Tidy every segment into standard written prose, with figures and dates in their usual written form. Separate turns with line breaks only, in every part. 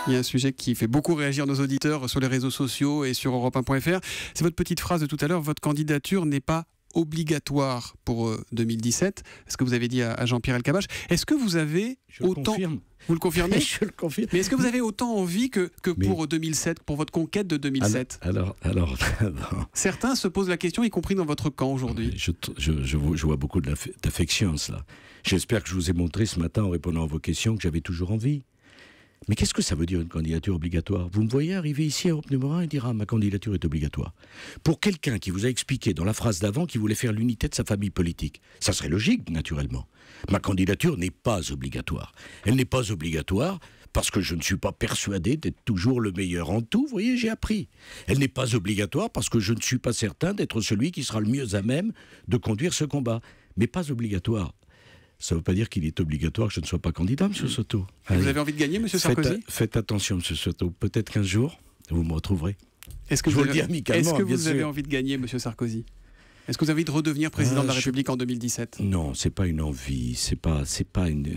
Il y a un sujet qui fait beaucoup réagir nos auditeurs sur les réseaux sociaux et sur Europe1.fr. C'est votre petite phrase de tout à l'heure, votre candidature n'est pas obligatoire pour 2017, ce que vous avez dit à Jean-Pierre Elkabbach. Est-ce que vous avez autant... Vous le confirmez?
Je le confirme.
Mais est-ce que vous avez autant envie que pour 2007, pour votre conquête de 2007?
Alors
Certains se posent la question, y compris dans votre camp aujourd'hui.
Je vois beaucoup d'affection, cela. J'espère que je vous ai montré ce matin, en répondant à vos questions, que j'avais toujours envie. Mais qu'est-ce que ça veut dire une candidature obligatoire? Vous me voyez arriver ici à Europe numéro 1 et dire « Ah, ma candidature est obligatoire ». Pour quelqu'un qui vous a expliqué dans la phrase d'avant qu'il voulait faire l'unité de sa famille politique, ça serait logique, naturellement. Ma candidature n'est pas obligatoire. Elle n'est pas obligatoire parce que je ne suis pas persuadé d'être toujours le meilleur en tout. Vous voyez, j'ai appris. Elle n'est pas obligatoire parce que je ne suis pas certain d'être celui qui sera le mieux à même de conduire ce combat. Mais pas obligatoire. Ça ne veut pas dire qu'il est obligatoire que je ne sois pas candidat, M. Soto.
Vous avez envie de gagner, M. Sarkozy?
Faites attention, M. Soto. Peut-être qu'un jour, vous me retrouverez.
Est-ce que vous avez envie de gagner, M. Sarkozy? Est-ce que vous avez envie de redevenir président de la République en 2017?
Non, c'est pas une envie. C'est pas une...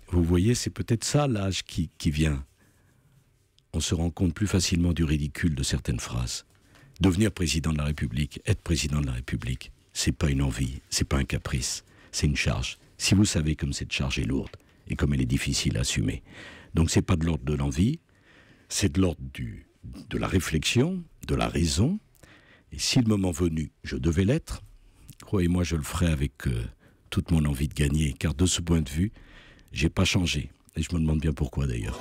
Vous voyez, c'est peut-être ça l'âge qui vient. On se rend compte plus facilement du ridicule de certaines phrases. Devenir président de la République, être président de la République, c'est pas une envie, c'est pas un caprice, c'est une charge. Si vous savez comme cette charge est lourde et comme elle est difficile à assumer. Donc c'est pas de l'ordre de l'envie, c'est de l'ordre de la réflexion, de la raison. Et si le moment venu, je devais l'être, croyez-moi, je le ferai avec toute mon envie de gagner. Car de ce point de vue, j'ai pas changé. Et je me demande bien pourquoi d'ailleurs.